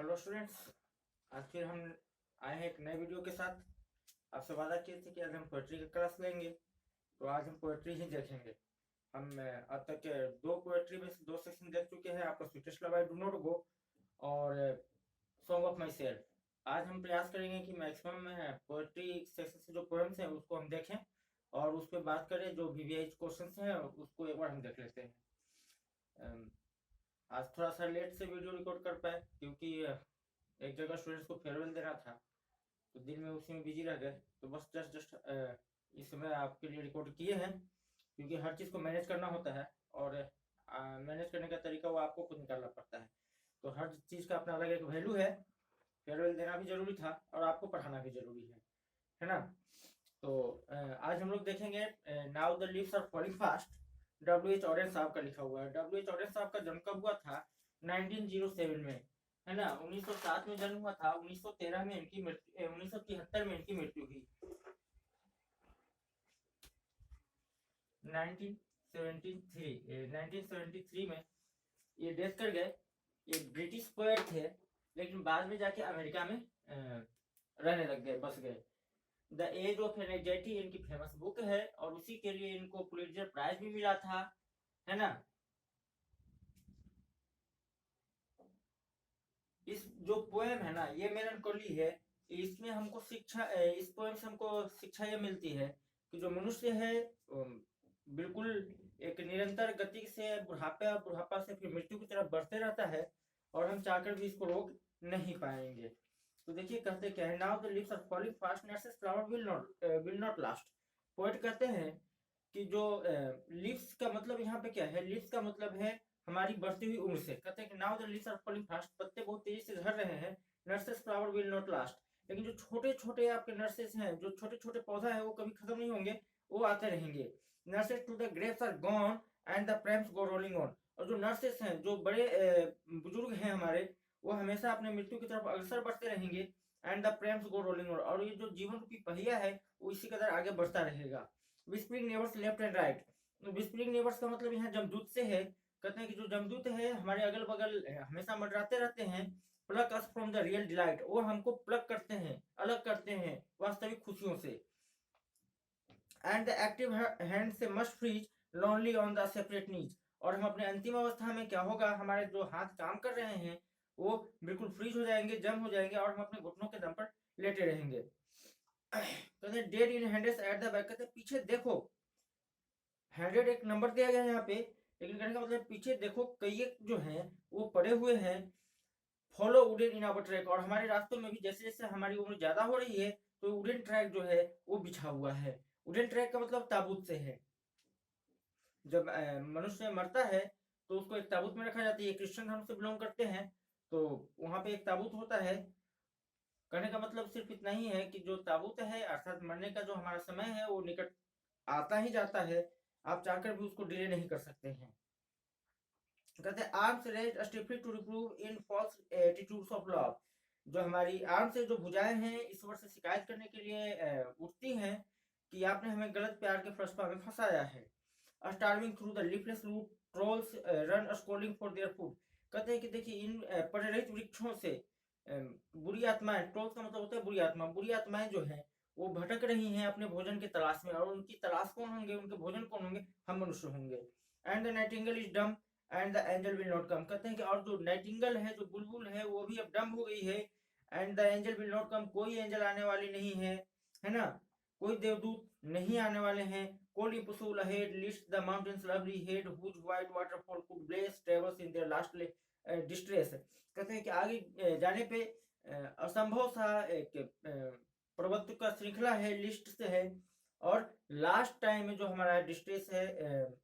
Hello students. आज फिर हम आए हैं एक नए वीडियो के साथ। आपसे वादा किए थे कि आज हम पोएट्री की क्लास लेंगे, तो आज हम पोएट्री ही देखेंगे। हम अब तक के दो पोएट्री में से दो सेक्शन देख चुके हैं, आपका sweetest love I do not go और सॉन्ग ऑफ माई सेल्फ। आज हम प्रयास करेंगे कि मैक्सिमम पोएट्री सेक्शन से जो पोएम्स हैं उसको हम देखें और उस पर बात करें। जो वीवीआई क्वेश्चन हैं उसको एक बार हम देख लेते हैं। आज थोड़ा सा लेट से वीडियो रिकॉर्ड कर पाए क्योंकि एक जगह स्टूडेंट्स को फेयरवेल देना था, तो दिन में उसी में बिजी रह गए। तो बस जस्ट इस समय आपके लिए रिकॉर्ड किए हैं क्योंकि हर चीज़ को मैनेज करना होता है और मैनेज करने का तरीका वो आपको खुद निकालना पड़ता है। तो हर चीज़ का अपना अलग एक वैल्यू है। फेयरवेल देना भी जरूरी था और आपको पढ़ाना भी जरूरी है ना। तो आज हम लोग देखेंगे now the leaves are falling fast. W.H. ऑरेंज साहब का लिखा हुआ है। W.H. ऑरेंज साहब का जन्म कब हुआ था? 1907 में, है ना। 1907 में जन्म हुआ था। 1913 में इनकी मृत्यु 1973 में इनकी मृत्यु हुई। 1973 में ये डेथ कर गए। ये ब्रिटिश पोएट थे, लेकिन बाद में जाके अमेरिका में रहने लग गए, बस गए। द एज ऑफ एंजाइटी इनकी फेमस बुक है और उसी के लिए इनको पुलित्जर प्राइज भी मिला था, है ना। इस जो पोएम है ना, ये मेलनकोली है। इसमें हमको शिक्षा, इस पोएम से हमको शिक्षा ये मिलती है कि जो मनुष्य है बिल्कुल एक निरंतर गति से बुढ़ापा से फिर मृत्यु की तरफ बढ़ते रहता है और हम चाहकर भी इसको रोक नहीं पाएंगे। तो देखिए कहते क्या है, now the leaves are falling fast, nurses flower will not last. Poet कहते हैं कि जो लीव्स का मतलब यहाँ पे क्या है, लीव्स का मतलब है हमारी बढ़ती हुई उम्र से। कहते हैं कि now the leaves are falling fast, पत्ते बहुत तेजी से झड़ रहे हैं। Nurses flower will not last, लेकिन जो छोटे छोटे आपके नर्सेस हैं, जो छोटे छोटे पौधा है वो कभी खत्म नहीं होंगे, वो आते रहेंगे। Nurses to the graves are gone and the prams go rolling on. और जो नर्सेस हैं, जो बड़े बुजुर्ग हैं हमारे, वो हमेशा अपने मृत्यु की तरफ अग्रसर बढ़ते रहेंगे। And the prams go rolling on, और ये जो जीवन रूपी पहिया है वो इसी कदर आगे बढ़ता रहेगा। Whispering neighbours left and right. Whispering neighbours का मतलब यहाँ जमदूत से है। कहते हैं कि जो जमदूत है हमारे अगल बगल हमेशा मंडराते रहते हैं। Pluck us from the real delight, वो हमको प्लक करते हैं, अलग करते हैं वास्तविक खुशियों से। एंड द एक्टिव हैंड से must freeze lonely on the separate knees, और हम अपने अंतिम अवस्था में क्या होगा, हमारे जो हाथ काम कर रहे हैं वो बिल्कुल फ्रीज हो जाएंगे, जम हो जाएंगे और हम अपने घुटनों के दम पर लेटे रहेंगे। कहते हैं dead in hands at the back, कहते हैं पीछे देखो। 100 एक नंबर दिया गया है यहाँ पे, लेकिन कहने का मतलब पीछे देखो, कई जो हैं वो पड़े हुए हैं। Follow wooden in our track, और हमारे रास्तों में भी जैसे जैसे हमारी उम्र ज्यादा हो रही है तो वुडन ट्रैक जो है वो बिछा हुआ है। वुडन ट्रैक का मतलब ताबूत से है। जब मनुष्य मरता है तो उसको एक ताबूत में रखा जाता है। क्रिश्चियन धर्म से बिलोंग करते हैं तो वहां पे एक ताबूत होता है। कहने का मतलब सिर्फ इतना ही है कि जो ताबूत है अर्थात मरने का जो हमारा समय है वो निकट आता ही जाता है, आप चाहकर भी उसको डिले नहीं कर सकते हैं। कहते हैं arms raised stiffly to reprove in false attitudes of love. जो हमारी आर्म से जो भुजाएं हैं ईश्वर से शिकायत करने के लिए उठती हैं कि आपने हमें गलत प्यार के फलसफा में फंसाया है। Starving through the leafless root trolls run scolding for their food. कहते हैं कि देखिए इन परिरहित वृक्षों से बुरी आत्माएं, ट्रोल्स का मतलब होता है बुरी आत्मा, बुरी आत्माएं जो है वो भटक रही हैं अपने भोजन की तलाश में, और उनकी तलाश कौन होंगे, उनके भोजन कौन होंगे, हम मनुष्य होंगे। And the Nightingale is dumb and the angel will not come. कहते हैं कि और जो नाइटिंगेल है, जो बुलबुल है, वो भी अब डम हो गई है। And the angel will not come, कोई एंजल आने वाली नहीं है ना, कोई देवदूत नहीं आने वाले हैं। कोली पुसूल ahead lift the mountains lovely head whose white waterfall could bless travels in their last distress. कहते हैं कि आगे जाने पे असंभव सा एक पर्वत का श्रृंखला है, लिस्ट से है, और लास्ट टाइम में जो हमारा डिस्ट्रेस है,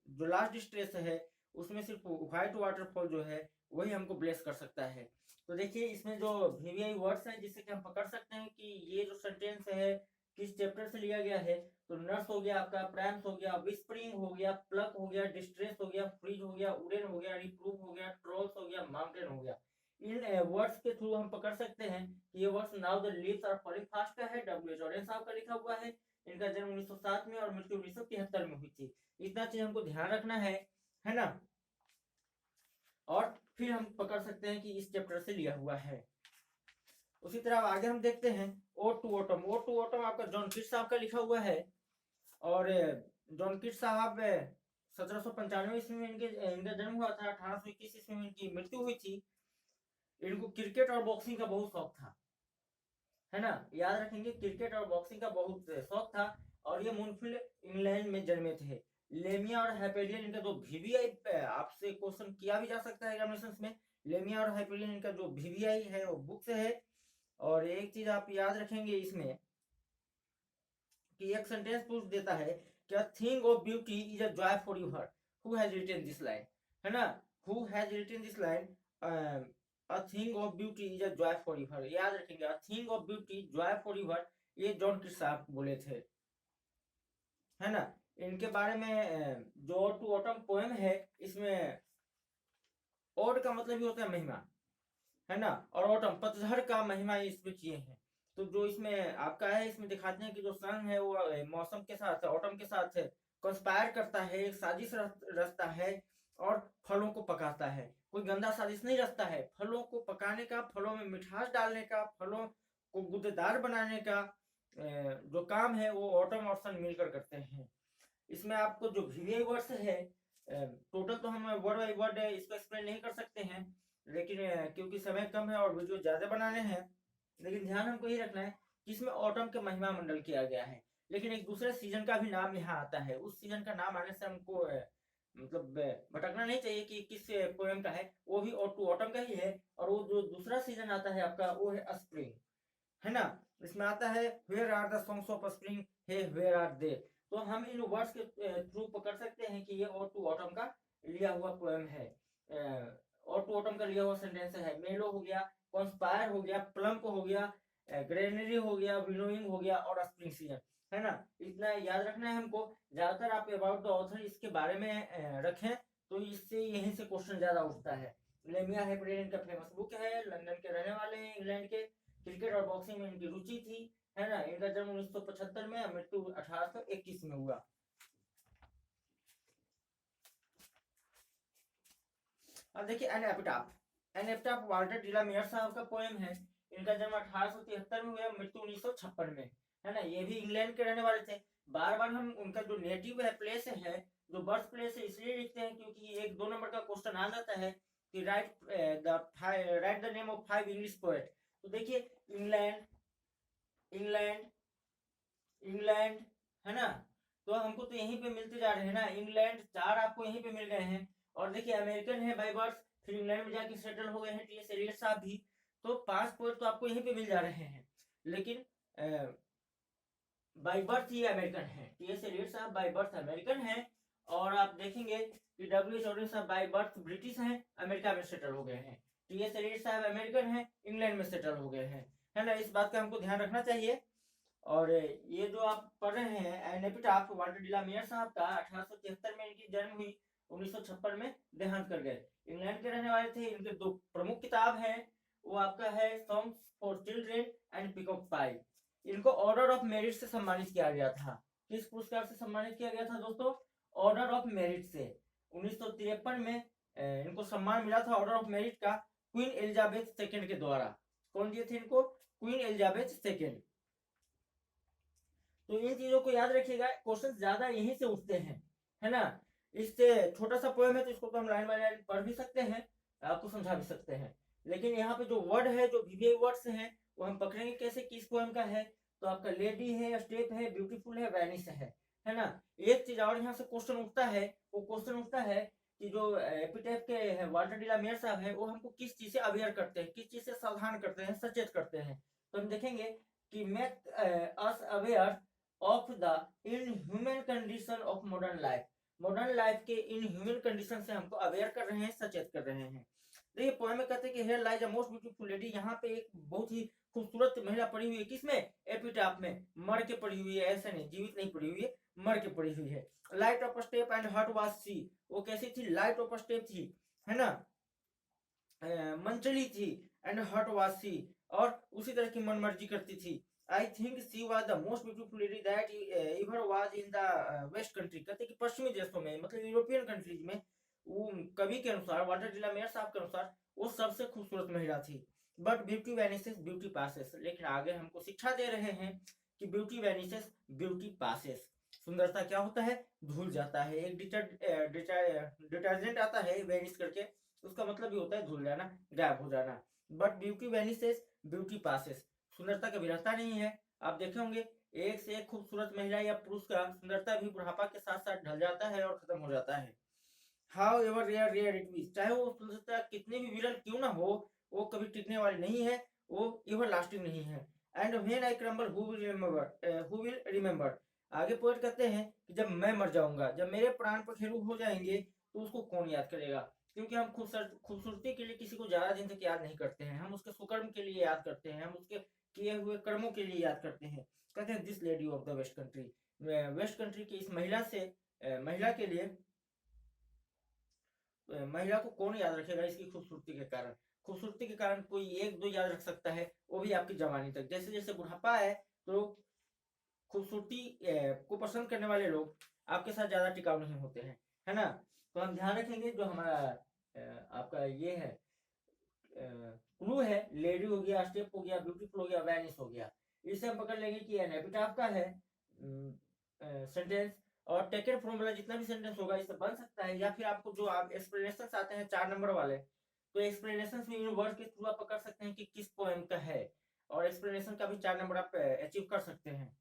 जो लास्ट डिस्ट्रेस है उसमें सिर्फ व्हाइट वाटरफॉल जो है वही हमको ब्लेस कर सकता है। तो देखिए इसमें जो वीवीआई वर्ड्स हैं जिससे कि हम पकड़ सकते हैं कि ये जो सेंटेंस है किस चैप्टर से लिया गया है। तो नर्स हो गया आपका, प्रैम्स हो गया, विस्परिंग हो गया, प्लक हो गया, डिस्ट्रेस हो गया, फ्रीज हो गया, उडेन हो गया, रिप्रूव हो गया, ट्रोल्स हो गया, माउंटेन हो गया। इन वर्ड्स के थ्रू हम पकड़ सकते हैं कि ये words now the leaves are falling fast का है, W.H. ऑरेंज साहब का लिखा हुआ है। इनका जन्म 1907 में और मृत्यु 1973 में हुई थी। इतना चीज हमको ध्यान रखना है ना। और फिर हम पकड़ सकते हैं कि इस चैप्टर से लिया हुआ है। उसी तरह आगे हम देखते हैं O to autumn. O to autumn आपका जॉन किट्स साहब का लिखा हुआ है। और जॉन किट्स साहब 1795 ईस्वी में इनका जन्म हुआ था। 1821 ईस्वी में इनकी मृत्यु हुई थी। इनको क्रिकेट और बॉक्सिंग का बहुत शौक था, है ना, याद रखेंगे, क्रिकेट और बॉक्सिंग का बहुत शौक था। और ये मूनफील्ड इंग्लैंड में जन्मे थे। लेमिया और हाइपेरियन इनका जो वीवीआई, आपसे क्वेश्चन किया भी जा सकता है एग्जामिनेशन में। लेमिया और हाइपेरियन इनका जो वीवीआई है वो बुक से है। और एक चीज आप याद रखेंगे इसमें कि एक सेंटेंस पूछ देता है कि a thing of beauty is a joy forever, who has written this line, है ना, who has written this line, a thing of beauty is a joy forever, याद रखेंगे, a thing of beauty joy forever, ये John Keats साहब बोले थे, है ना। इनके बारे में जो टू ऑटम पोएम है, इसमें ओड का मतलब ही होता है महिमा, है ना, और ऑटम पतझड़ का महिमा इसमें किए हैं। तो जो इसमें आपका है, इसमें दिखाते हैं कि जो सन है वो मौसम के साथ, ऑटम के साथ कंस्पायर करता है, एक साजिश रचता है और फलों को पकाता है। कोई गंदा साजिश नहीं रचता है, फलों को पकाने का, फलों में मिठास डालने का, फलों को गुदेदार बनाने का जो काम है वो ऑटम और सन मिलकर करते हैं। इसमें आपको जो वीवीआई वर्ड्स है, टोटल तो हम वर्ड बाई वर्ड इसको एक्सप्लेन नहीं कर सकते हैं, लेकिन क्योंकि समय कम है और वीडियो ज्यादा बनाने हैं, लेकिन ध्यान हमको ये रखना है कि इसमें ऑटम के महिमा मंडल किया गया है। लेकिन एक दूसरे सीजन का भी नाम यहाँ आता है। उस सीजन का नाम आने से हमको मतलब भटकना नहीं चाहिए कि किस पोएम का है। वो भी टू ऑटम का ही है। और वो जो दूसरा सीजन आता है आपका, वो है स्प्रिंग, है ना। इसमें आता है where are the songs of spring, hey where are they. तो हम इन वर्ड्स के थ्रू पकड़ सकते हैं कि ये और टू ऑटम का लिया हुआ पोएम है, और टू ऑटम का लिया हुआ सेंटेंस है। मेलो हो गया, कॉन्स्पायर हो गया, प्लम्प हो गया, ग्रेनरी हो गया, विनोइंग हो गया और स्प्रिंग सीजन, है ना। इतना याद रखना है हमको। ज्यादातर आप अबाउट द ऑथर इसके बारे में रखें, तो इससे यहीं से क्वेश्चन ज्यादा उठता है। लेमिया हाइपेरियन का फेमस बुक है, लंदन के रहने वाले हैं, इंग्लैंड के, क्रिकेट और बॉक्सिंग में इनकी रुचि थी, है ना। इनका जन्म 1975 में, मृत्यु 1821 में हुआ। अब देखिए an epitaph. An epitaph Walter de la Mare साहब का पोएम है। इनका जन्म 1873 में हुआ, मृत्यु 1956 में, है ना। ये भी इंग्लैंड के रहने वाले थे। बार बार हम उनका जो नेटिव है, प्लेस है, जो बर्थ प्लेस है, इसलिए लिखते हैं क्योंकि एक 2 नंबर का क्वेश्चन आ जाता है कि right the name of 5 English poet. तो देखिए इंग्लैंड, इंग्लैंड, इंग्लैंड, है ना। तो हमको तो यहीं पे मिलते जा रहे हैं ना, इंग्लैंड 4 आपको यहीं पे मिल गए हैं। और देखिए अमेरिकन है बाय बर्थ, फिर इंग्लैंड में जाके सेटल हो गए हैं, टी.एस. एलियट साहब भी। तो 5 पोएट तो आपको यहीं पे मिल जा रहे हैं, लेकिन बाय बर्थ ये अमेरिकन है। टी.एस. एलियट साहब बाय बर्थ अमेरिकन है। और आप देखेंगे कि डब्ल्यू.एच. ऑर्डिनरी साहब बाय बर्थ ब्रिटिश हैं, अमेरिका में सेटल हो गए हैं। टी.एस. एलियट साहब अमेरिकन हैं, इंग्लैंड में सेटल हो गए हैं, है ना। इस बात का हमको ध्यान रखना चाहिए। और ये जो आप पढ़ रहे हैं N epitaph Walter de la Mare साहब का, 1873 में इनकी जन्म हुई, 1956 में देहांत कर गए। इंग्लैंड के रहने वाले थे। इनके 2 प्रमुख किताब हैं, वो आपका है songs for children and peacock pie. इनको ऑर्डर ऑफ मेरिट से सम्मानित किया गया था। किस पुरस्कार से सम्मानित किया गया था दोस्तों? ऑर्डर ऑफ मेरिट से। 1953 में इनको सम्मान मिला था ऑर्डर ऑफ मेरिट का, क्वीन एलिजाबेथ सेकेंड के द्वारा। कौन दिए थे इनको? Queen Elizabeth second. तो इन चीजों को याद रखिएगा, क्वेश्चन ज्यादा यहीं से उठते हैं, है ना। इससे छोटा सा पोएम है तो इसको तो हम लाइन बाय लाइन पढ़ भी सकते हैं, आपको समझा भी सकते हैं। लेकिन यहाँ पे जो वर्ड है, जो वीवीआई वर्ड्स हैं, वो हम पकड़ेंगे कैसे, किस पोएम का है। तो आपका लेडी है, स्टेप है, ब्यूटीफुल है, वैनिश है ना। एक चीज और यहाँ से क्वेश्चन उठता है, वो क्वेश्चन उठता है कि जो एपिटैफ के वाल्टर डिला मेयर साहब है, वो हमको किस चीज से अवेयर करते हैं, किस चीज से सावधान करते हैं, सचेत करते हैं। तो हम देखेंगे कि make us aware of the inhuman condition of modern life. Modern life के इनह्यूमन कंडीशन से हमको अवेयर कर रहे हैं, सचेत कर रहे हैं। देखिए पोएम में कहते हैं कि here lies a most beautiful lady. यहाँ पे एक बहुत ही खूबसूरत महिला पड़ी हुई है। किसमें? एपिटाफ में। मर के पड़ी हुई है, ऐसे नहीं, जीवित नहीं पड़ी हुई है, मर के पड़ी हुई है। Light of step and heart was she. वो कैसी थी? लाइट ऑफ स्टेप थी, है ना, मंचली थी, एंड हॉट वाज सी, और उसी तरह की मनमर्जी करती थी। I think she was the most beautiful lady that ever was in the west country। कहते कि पश्चिमी देशों में, मतलब यूरोपियन कंट्रीज में, वो कवि के अनुसार, वाल्टर डिला मेयर साहब के अनुसार, वो सबसे खूबसूरत महिला थी। But beauty vanishes beauty passes. लेकिन आगे हमको शिक्षा दे रहे हैं कि ब्यूटी वैनिसेस ब्यूटी पासेस, सुंदरता क्या होता है, धुल जाता है। एक डिटर्जेंट आता है वेनिस करके, उसका मतलब ये होता है धुल जाना, गायब हो जाना। But beauty vanishes beauty passes, सुंदरता कभी रहता नहीं है। आप देखे होंगे एक से एक खूबसूरत महिला या पुरुष का सुंदरता भी बुढ़ापा के साथ साथ ढल जाता है और खत्म हो जाता है। However rare it be, चाहे वो सुंदरता कितनी भी विरल क्यों ना हो, वो कभी टिकने वाली नहीं है, वो एवर लास्टिंग नहीं है। And when I crumble who will remember, आगे पोएट कहते हैं कि जब मैं मर जाऊंगा, जब मेरे प्राण पखेरु हो जाएंगे, तो उसको कौन याद करेगा। क्योंकि हम खूबसूरती के लिए किसी को ज्यादा दिन तक याद नहीं करते हैं, हम उसके सुकर्म के लिए याद करते हैं, हम उसके किए हुए कर्मों के लिए याद करते हैं। कहते हैं this lady of the west country, west country की इस महिला से महिला के लिए, महिला को कौन याद रखेगा इसकी खूबसूरती के कारण। खूबसूरती के कारण कोई एक दो याद रख सकता है, वो भी आपकी जवानी तक। जैसे जैसे बुढ़ापा है तो खूबसूरती को पसंद करने वाले लोग आपके साथ ज्यादा टिकाऊ नहीं होते हैं, है ना। तो हम ध्यान रखेंगे जो हमारा आपका ये है क्लू है, लेडी हो गया, स्टेप हो गया, ब्यूटीफुल हो गया, वैनिस हो गया, इसे हम पकड़ लेंगे कि एपिटाफ का है सेंटेंस। और टेकन फ्रॉम वाला जितना भी सेंटेंस होगा इससे बन सकता है, या फिर आपको जो आप एक्सप्लेनेशन आते हैं 4 नंबर वाले, तो एक्सप्लेनेशन में इन वर्ड के थ्रू आप पकड़ सकते हैं कि किस पोएम का है, और एक्सप्लेनेशन का भी 4 नंबर आप अचीव कर सकते हैं,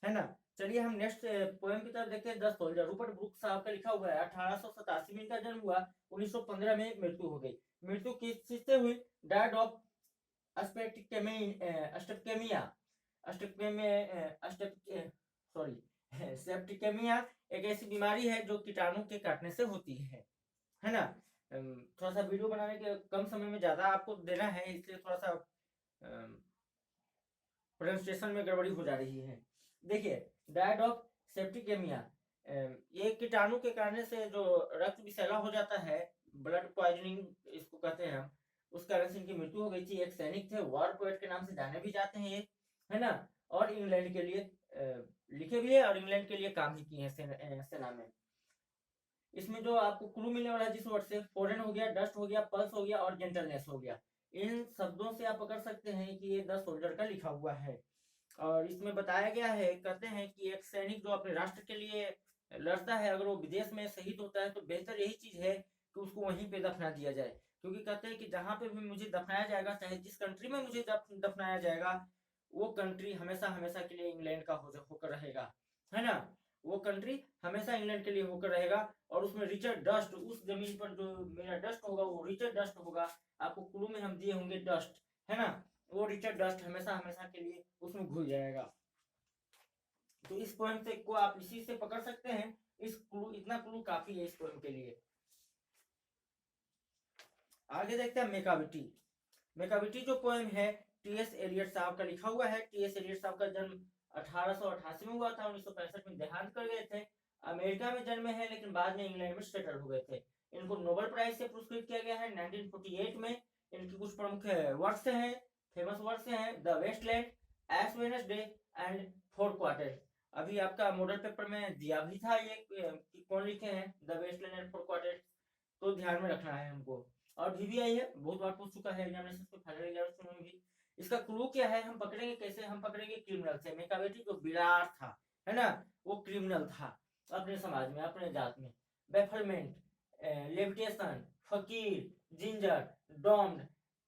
है ना। चलिए हम नेक्स्ट पोएम की तरफ देखते हैं। 10 सोल्जर, रूपर्ट ब्रूक्स साहब का लिखा हुआ है। 1887 में इनका जन्म हुआ, 1915 में मृत्यु हो गई। मृत्यु किस चीज से हुई, डायड ऑफ अस्टेप्टेमिया, सेप्टिकेमिया एक ऐसी बीमारी है जो कीटाणु के काटने से होती है ना। थोड़ा सा वीडियो बनाने के कम समय में ज्यादा आपको देना है, इसलिए थोड़ा सा प्रोनाउंसिएशन में गड़बड़ी हो जा रही है। देखिए डायड ऑफ सेप्टिकेमिया, ये कीटाणु के कारण से जो रक्त विषैला हो जाता है, ब्लड पॉइजनिंग इसको कहते हैं हम, उस कारण से इनकी मृत्यु हो गई थी। एक सैनिक थे, वॉर पोएट के नाम से जाने भी जाते हैं ये, है ना। और इंग्लैंड के लिए लिखे भी है और इंग्लैंड के लिए काम भी किए हैं सेना में। इसमें जो आपको क्लू मिलने वाला है जिस वर्ड से, फॉरेन हो गया, डस्ट हो गया, पल्स हो गया और जेंटलनेस हो गया, इन शब्दों से आप पकड़ सकते हैं कि ये 10 सोल्जर का लिखा हुआ है। और इसमें बताया गया है, कहते हैं कि एक सैनिक जो अपने राष्ट्र के लिए लड़ता है, अगर वो विदेश में शहीद होता है तो बेहतर यही चीज है कि उसको वहीं पे दफना दिया जाए। क्योंकि कहते हैं कि जहां पे भी मुझे दफनाया जाएगा, चाहे जिस कंट्री में मुझे दफनाया जाएगा, वो कंट्री हमेशा हमेशा के लिए इंग्लैंड का होकर रहेगा, है ना। वो कंट्री हमेशा इंग्लैंड के लिए होकर रहेगा। और उसमें रिचर्ड डस्ट, उस जमीन पर जो मेरा डस्ट होगा वो रिचर्ड डस्ट होगा। आपको क्लू में हम दिए होंगे डस्ट, है ना। वो रिचर्ड डस्ट हमेशा हमेशा के लिए उसमें घुल जाएगा। तो इस पोएम से को आप इसी से पकड़ सकते हैं। इस क्लू, इतना क्लू काफी है इस पोएम के लिए। आगे देखते हैं मेकाविटी। मेकाविटी जो पोएम है टी.एस. एलियट साहब का लिखा हुआ है। टी.एस. एलियट साहब का जन्म 1888 में हुआ था, 1965 में देहांत कर गए थे। अमेरिका में जन्मे हैं लेकिन बाद में इंग्लैंड में सेटल हो गए थे। इनको नोबेल प्राइज से पुरस्कृत किया गया है 1948 में। इनकी कुछ प्रमुख वर्क्स हैं, फेमस वर्क्स हैं, the waste land, ash Wednesday and four quarter. अभी आपका मॉडल पेपर में दिया भी था ये कि कौन लिखे हैं the waste land and four quarter, तो ध्यान में रखना है हमको। और VVI है, बहुत बार पूछ चुका है एग्जामिनेशन में, फाइनल एग्जामिनेशन में भी। इसका क्लू क्या है, हम पकड़ेंगे कैसे, हम पकड़ेंगे क्रिमिनल से। मेकावेटी जो बिरार था, है ना, वो क्रिमिनल था अपने समाज में, अपने जात में। बेफलमेंट, लेविटेशन, फकीर, जिंजर, डॉम्ड,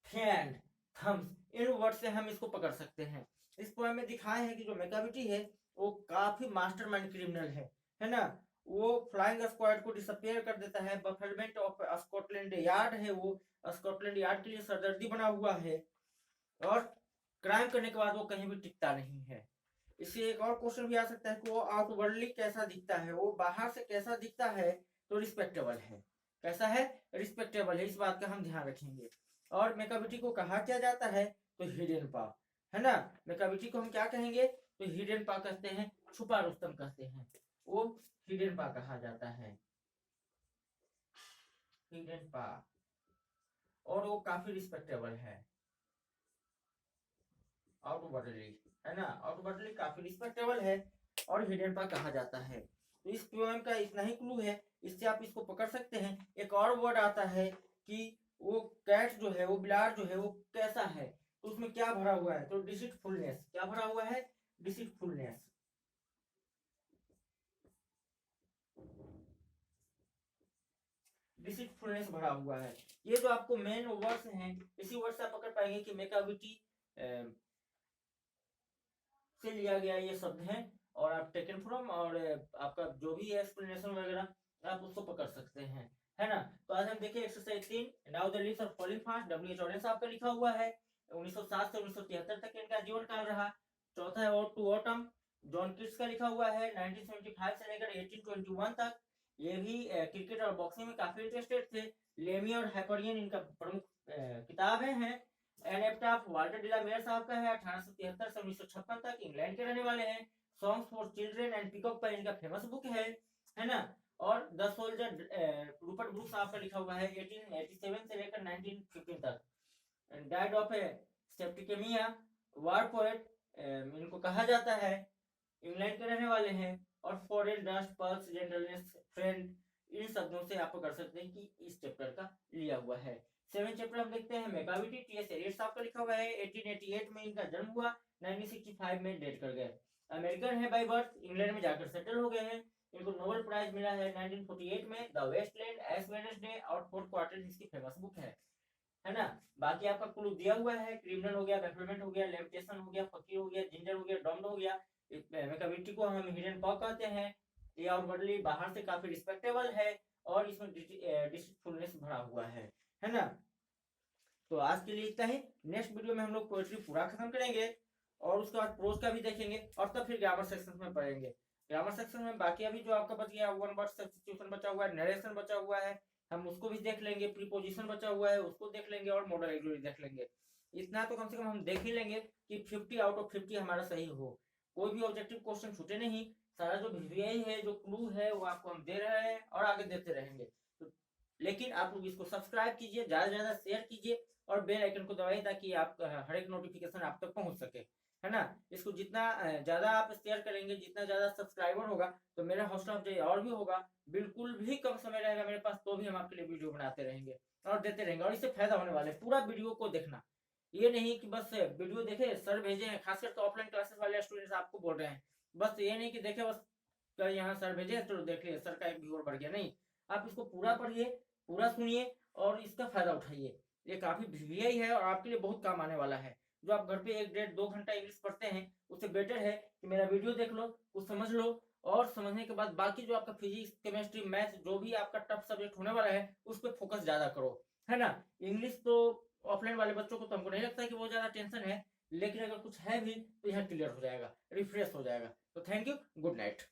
फैंड, थम्स, इन वर्ड से हम इसको पकड़ सकते हैं। इस पोएम में दिखाया है कि जो मेकाविटी है वो काफी मास्टरमाइंड क्रिमिनल है ना। वो फ्लाइंग स्क्वाड को डिसअपियर कर देता है। बफलमेंट ऑफ स्कॉटलैंड यार्ड है, वो स्कॉटलैंड यार्ड के लिए सरदर्दी बना हुआ है। और क्राइम करने के बाद वो कहीं भी टिकता नहीं है। इससे एक और क्वेश्चन भी आ सकता है कि वो आउटवर्डली कैसा दिखता है, वो बाहर से कैसा दिखता है, तो रिस्पेक्टेबल है। कैसा है, रिस्पेक्टेबल है, इस बात का हम ध्यान रखेंगे। और मेकाविटी को कहा क्या जाता है, तो हिडन पा, है ना। मेकाविटी को हम क्या कहेंगे, तो हिडन पा कहते हैं, छुपा रुस्तम कहते हैं, वो हिडन पा कहा जाता है, हिडन पा। और वो काफी रिस्पेक्टेबल है आउटवर्डली, है ना, आउटवर्डली काफी रिस्पेक्टेबल है और हिडन पा कहा जाता है। तो इस पोएम का इतना ही क्लू है, इससे आप इसको पकड़ सकते हैं। एक और वर्ड आता है कि वो कैट जो है, वो बिलार जो है वो कैसा है, तो उसमें क्या भरा हुआ है, तो डिसीटफुलनेस, क्या भरा हुआ है, डिसीटफुलनेस। डिसीटफुलनेस भरा हुआ है। ये जो आपको मेन वर्ड्स हैं, इसी वर्ड से आप पकड़ पाएंगे कि मेकाविटी से लिया गया ये शब्द है, और आप टेकन फ्रॉम, और आपका जो भी है एक्सप्लेनेशन वगैरह आप उसको पकड़ सकते हैं, है ना। तो आज हम देखें exercise 3, now the leaves are falling fast, W H Auden's आपका लिखा हुआ है, 1907 से 1973 तक इनका जीवन काल रहा। चौथा है और टू ऑटम, जॉन किट्स का लिखा हुआ है, 1975 से लेकर 1821 तक। ये भी क्रिकेट और बॉक्सिंग में काफी इंटरेस्टेड थे। लेमी और हाइपरियन इनका प्रमुख किताबें हैं। एनेप्टाफ वाल्टर डिला मेयर साहब का है, 1873 से 1956 तक, इंग्लैंड के रहने वाले हैं। Songs for children and peacock पर इनका फेमस बुक है ना। और द सोल्जर रूपर्ट ब्रूक साहब का लिखा हुआ है, 1887 से लेकर 1915 तक। डाइड ऑफ सेप्टिकेमिया, वार पोएट इनको कहा जाता है, इंग्लैंड के रहने वाले हैं। और foreign dust, pulse, gentleness, friend, इन शब्दों से आप कर सकते हैं कि इस चैप्टर का लिया हुआ है। 7 चैप्टर हम देखते हैं, मेकाविटी, टी.एस. एलियट साहब का लिखा हुआ है, 1888 में इनका जन्म हुआ, 1965 में डेट कर गए। अमेरिकन है बाय बर्थ, इंग्लैंड में जाकर सेटल हो गए हैं। इनको नोबेल प्राइज मिला है 1948 में। द वेस्टलैंड, एस वेडनेसडे और फोर्थ क्वार्टर इसकी फेमस बुक है ना। बाकी आपका क्लू दिया हुआ है, क्रिमिनल हो गया, बैफलमेंट हो गया, लेविटेशन हो गया, फकीर हो गया, जिंजर हो गया, डॉम्ड हो गया। मेकाविटी को हम हिडन पॉक कहते हैं। ये आउटवर्डली बाहर से काफी रिस्पेक्टेबल है, और इसमें डिसीटफुलनेस भरा हुआ है ना। तो आज के लिए इतना ही। नेक्स्ट वीडियो में हम लोग पोएट्री पूरा खत्म करेंगे, और उसके बाद प्रोज का भी देखेंगे, और तब फिर ग्रामर सेक्शन में पढ़ेंगे। ग्रामर सेक्शन में बाकी अभी जो आपका बच गया, वन वर्ड सब्स्टिट्यूशन बचा हुआ है, नरेशन बचा हुआ है, हम उसको भी देख लेंगे, प्रीपोजिशन बचा हुआ है उसको देख लेंगे, और मॉडल एग्री देख लेंगे। इतना तो कम से कम हम देख ही लेंगे कि 50 आउट ऑफ 50 हमारा सही हो, कोई भी ऑब्जेक्टिव क्वेश्चन छूटे नहीं। सारा जो वीवीआई है, जो क्लू है, वो आपको हम दे रहे हैं और आगे देते रहेंगे। तो लेकिन आप लोग इसको सब्सक्राइब कीजिए, ज्यादा से ज्यादा शेयर कीजिए, और बेल आइकन को दबाइए, ताकि आप हर एक नोटिफिकेशन आप तक पहुंच सके, है ना। इसको जितना ज्यादा आप शेयर करेंगे, जितना ज्यादा सब्सक्राइबर होगा, तो मेरा हौसला अफजाई और भी होगा। बिल्कुल भी कम समय रहेगा मेरे पास, तो भी हम आपके लिए वीडियो बनाते रहेंगे और देते रहेंगे, और इससे फायदा होने वाला है। पूरा वीडियो को देखना, ये नहीं कि बस वीडियो देखे, सर भेजे हैं, खासकर तो ऑफलाइन क्लासेस वाले स्टूडेंट्स आपको बोल रहे हैं, बस ये नहीं कि देखे बस यहाँ सर भेजे चलो देख लिया, सर का एक व्यूअर बढ़ गया, नहीं। आप इसको पूरा पढ़िए, पूरा सुनिए, और इसका फायदा उठाइए। ये काफी वीवीआई है, और आपके लिए बहुत काम आने वाला है। जो आप घर पे 1 1.5 2 घंटा इंग्लिश पढ़ते हैं, उससे बेटर है कि मेरा वीडियो देख लो, कुछ समझ लो, और समझने के बाद बाकी जो आपका फिजिक्स, केमिस्ट्री, मैथ्स, जो भी आपका टफ सब्जेक्ट होने वाला है, उस पर फोकस ज्यादा करो, है ना। इंग्लिश तो ऑफलाइन वाले बच्चों को तो हमको नहीं लगता है कि बहुत ज्यादा टेंशन है, लेकिन अगर कुछ है भी तो यहाँ क्लियर हो जाएगा, रिफ्रेश हो जाएगा। तो थैंक यू, गुड नाइट।